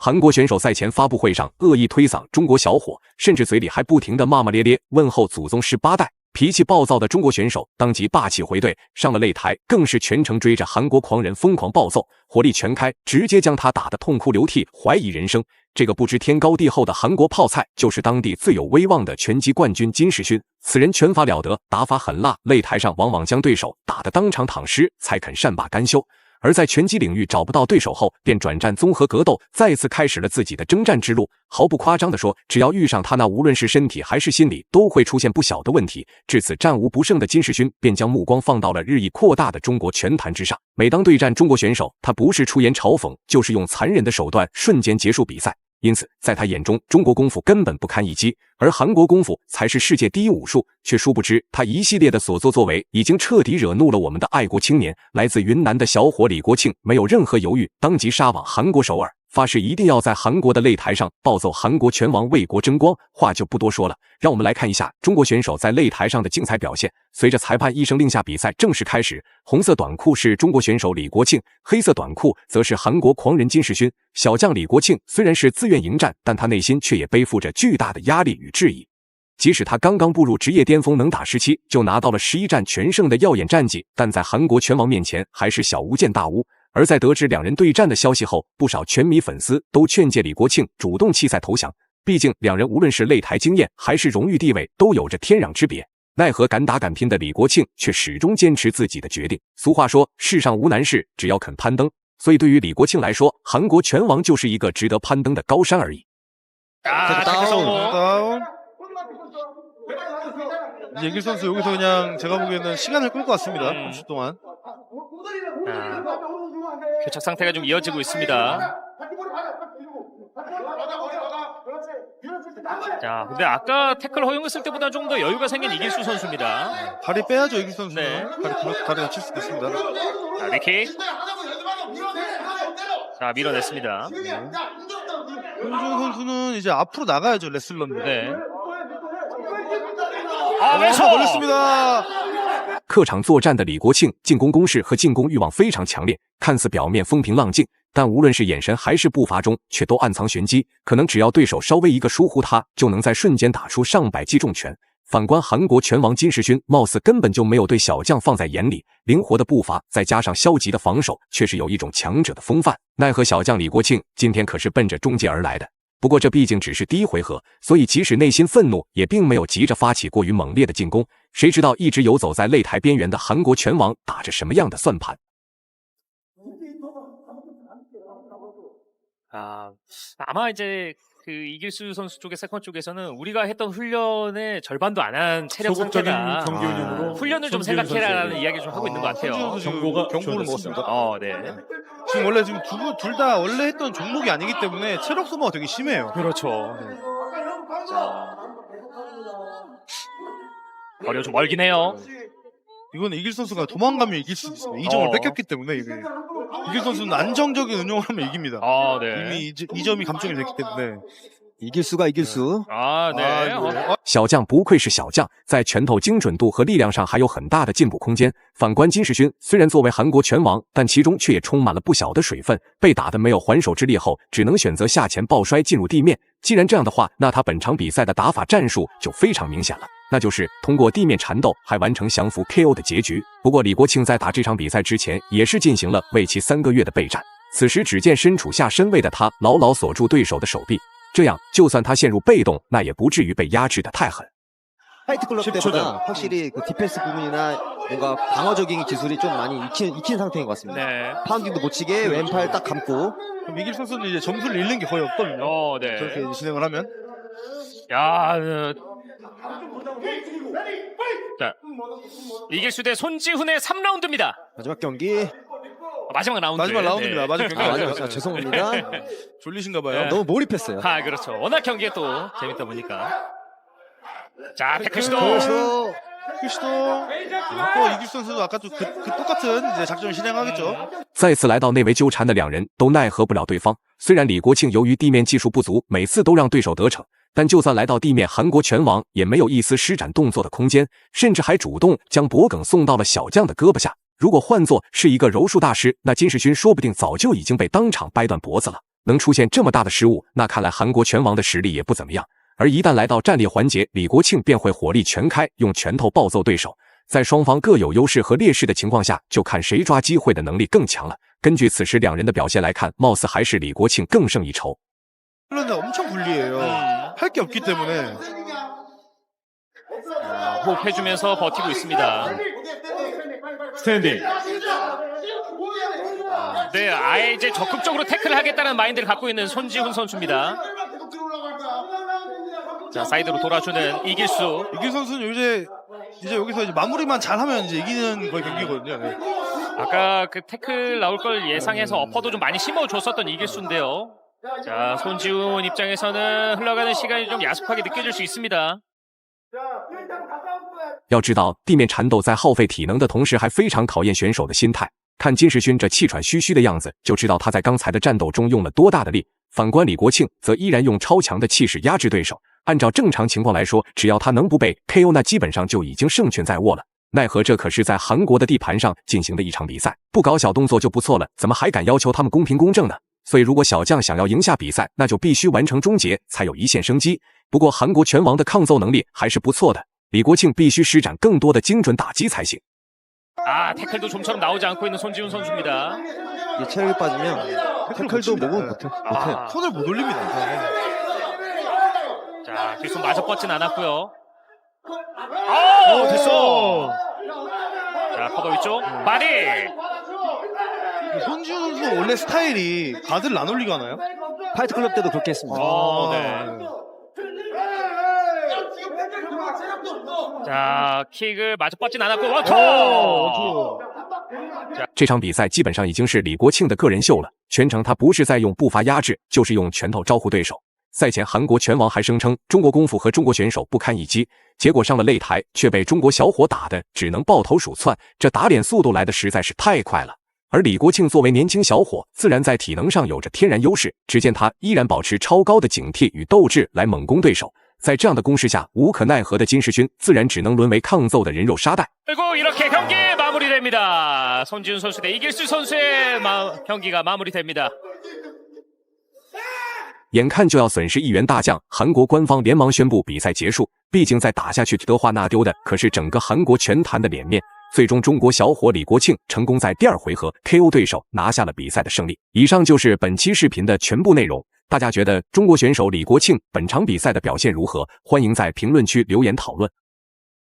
韩国选手赛前发布会上恶意推搡中国小伙，甚至嘴里还不停地骂骂咧咧，问候祖宗18代。脾气暴躁的中国选手当即霸气回怼，上了擂台更是全程追着韩国狂人疯狂暴揍，火力全开，直接将他打得痛哭流涕，怀疑人生。这个不知天高地厚的韩国泡菜，就是当地最有威望的拳击冠军金世勋。此人拳法了得，打法狠辣，擂台上往往将对手打得当场躺尸，才肯善罢甘休。而在拳击领域找不到对手后，便转战综合格斗，再次开始了自己的征战之路。毫不夸张地说，只要遇上他，那无论是身体还是心理，都会出现不小的问题。至此战无不胜的金世勋，便将目光放到了日益扩大的中国拳坛之上。每当对战中国选手，他不是出言嘲讽，就是用残忍的手段瞬间结束比赛。因此，在他眼中，中国功夫根本不堪一击，而韩国功夫才是世界第一武术。却殊不知，他一系列的所作作为已经彻底惹怒了我们的爱国青年。来自云南的小伙李国庆没有任何犹豫，当即杀往韩国首尔，发誓一定要在韩国的擂台上暴揍韩国拳王，为国争光。话就不多说了，让我们来看一下中国选手在擂台上的精彩表现。随着裁判一声令下，比赛正式开始。红色短裤是中国选手李国庆，黑色短裤则是韩国狂人金世勋。小将李国庆虽然是自愿迎战，但他内心却也背负着巨大的压力与质疑。即使他刚刚步入职业巅峰，能打17，就拿到了11战全胜的耀眼战绩，但在韩国拳王面前还是小巫见大巫。而在得知两人对战的消息后，不少拳迷粉丝都劝诫李国庆主动弃赛投降，毕竟两人无论是擂台经验还是荣誉地位都有着天壤之别。奈何敢打敢拼的李国庆却始终坚持自己的决定。俗话说，世上无难事，只要肯攀登。所以对于李国庆来说，韩国拳王就是一个值得攀登的高山而已。이제 예길 선수 여기서 그냥 제가 보기에는 시간을 끌 것 같습니다. 30분 동안. 교착 상태가 좀 이어지고 있습니다. 자, 근데 아까 태클 허용했을 때보다 좀 더 여유가 생긴 이길수 선수입니다. 다리 빼야죠, 이길 선수는. 네. 다리 다칠 수도 있습니다. 자, 리킥. 자, 밀어냈습니다. 손주현 선수는 이제 앞으로 나가야죠, 레슬러인데. 네. 왼손 걸렸습니다. 客场作战的李国庆进攻攻势和进攻欲望非常强烈，看似表面风平浪静，但无论是眼神还是步伐中，却都暗藏玄机。可能只要对手稍微一个疏忽，他就能在瞬间打出上百记重拳。反观韩国拳王金世勋，貌似根本就没有对小将放在眼里，灵活的步伐再加上消极的防守，却是有一种强者的风范。奈何小将李国庆今天可是奔着终结而来的。不过这毕竟只是第一回合，所以即使内心愤怒，也并没有急着发起过于猛烈的进攻。谁知道一直游走在擂台边缘的韩国拳王打着什么样的算盘？ 아마 이제 그 이길수 선수 쪽의 세컨 쪽에서는 우리가 했던 훈련의 절반도 안 한 체력 상태다. 경기 운영으로 훈련을 좀 생각해라라는 이야기를 좀 하고 있는 것 같아요. 경고를 먹었습니다. 네. 지금 원래 지금 둘 다 원래 했던 종목이 아니기 때문에 체력 소모가 되게 심해요. 그렇죠. 네. 거리가 좀 멀긴 해요. 이건 이길 선수가 도망가면 이길 수 있어요. 이 점을 뺏겼기 때문에 이길 선수는 안정적인 운영을 하면 이깁니다. 네. 이미 이 점이 감정이 됐기 때문에 이길수가 이길수. 네. 小将不愧是小将，在拳头精准度和力量上还有很大的进步空间。反观金世勋，虽然作为韩国拳王，但其中却也充满了不小的水分。被打得没有还手之力后，只能选择下前抱摔进入地面。既然这样的话，那他本场比赛的打法战术就非常明显了，那就是通过地面缠斗，还完成降服 KO 的结局。不过李国庆在打这场比赛之前，也是进行了为期3个月的备战。此时只见身处下身位的他，牢牢锁住对手的手臂。 这样，就算他陷入被动，那也不至于被压制得太狠。 화이트 클럽 때보다 확실히 그 디펜스 부분이나 뭔가 방어적인 기술이 좀 많이 익힌 상태인 것 같습니다. 네. 파운딩도 못 치게 왼팔 딱 감고. 그럼 이길 선수는 이제 점수를 잃는 게 거의 없거든요. 네. 저렇게 진행을 하면. 자, 이길수 대 손지훈의 3라운드입니다. 마지막 경기. 마지막 라운드. 마지막 라운드입니다. 네. 마지막 경기. 죄송합니다. 졸리신가 봐요. 네. 너무 몰입했어요. 그렇죠. 워낙 경기가 또 재밌다 보니까. 자, 태클 시도. 또 이길 선수도 아까 또 그 똑같은 이제 작전을 실행하겠죠. 再次来到内围纠缠的两人都奈何不了对方。虽然李国庆由于地面技术不足，每次都让对手得逞，但就算来到地面，韩国拳王也没有一丝施展动作的空间，甚至还主动将脖梗送到了小将的胳膊下。如果换作是一个柔术大师，那金世勋说不定早就已经被当场掰断脖子了。能出现这么大的失误，那看来韩国拳王的实力也不怎么样。而一旦来到战略环节，李国庆便会火力全开，用拳头暴揍对手。在双方各有优势和劣势的情况下，就看谁抓机会的能力更强了。根据此时两人的表现来看，貌似还是李国庆更胜一筹。 그런데 엄청 불리해요. 할 게 없기 때문에. 호흡해주면서 버티고 있습니다. 스탠딩. 네, 아예 이제 적극적으로 태클을 하겠다는 마인드를 갖고 있는 손지훈 선수입니다. 자, 사이드로 돌아주는 이길수. 이길 선수는 이제 여기서 이제 마무리만 잘하면 이제 이기는 거의 경기거든요. 네. 아까 그 태클 나올 걸 예상해서 어퍼도 좀 많이 심어줬었던 이길수인데요. 자, 손지훈 입장에서는 흘러가는 시간이 좀 야속하게 느껴질 수 있습니다. 要知道，地面缠斗在耗费体能的同时，还非常考验选手的心态。看金世勋这气喘吁吁的样子，就知道他在刚才的战斗中用了多大的力。反观李国庆，则依然用超强的气势压制对手。按照正常情况来说，只要他能不被 KO， 那基本上就已经胜券在握了。奈何这可是在韩国的地盘上进行的一场比赛，不搞小动作就不错了，怎么还敢要求他们公平公正呢？所以，如果小将想要赢下比赛，那就必须完成终结，才有一线生机。不过，韩国拳王的抗揍能力还是不错的。 李国庆必须施展更多的精准打击才行。 아, 태클도 좀처럼 나오지 않고 있는 손지훈 선수입니다. 이게 체력이 빠지면 태클도 목은 못해요. 손을 못 올립니다. 자, 뒷손 마저 뻗진 않았고요. 됐어. 자, 커버 위쪽 바디. 손지훈 선수 원래 스타일이 가드를 안 올리고 하나요? 파이트 클럽 때도 그렇게 했습니다. 네. 자, 킥을 마저 뻗진 않았고 원투. 这场比赛基本上已经是李国庆的个人秀了，全程他不是在用步伐压制，就是用拳头招呼对手。赛前韩国拳王还声称中国功夫和中国选手不堪一击，结果上了擂台却被中国小伙打的只能抱头鼠窜，这打脸速度来的实在是太快了。而李国庆作为年轻小伙，自然在体能上有着天然优势，只见他依然保持超高的警惕与斗志来猛攻对手。 在这样的攻势下，无可奈何的金世勋自然只能沦为抗揍的人肉沙袋。 그리고 이렇게 경기 마무리됩니다. 손지훈 선수 대 이길수 선수의 경기가 마무리됩니다. 眼看就要损失1员大将，韩国官方连忙宣布比赛结束。毕竟再打下去的话，那丢的可是整个韩国拳坛的脸面。最终，中国小伙李国庆成功在第2回合 KO 对手，拿下了比赛的胜利。以上就是本期视频的全部内容。 大家觉得中国选手李国庆本场比赛的表现如何？欢迎在评论区留言讨论。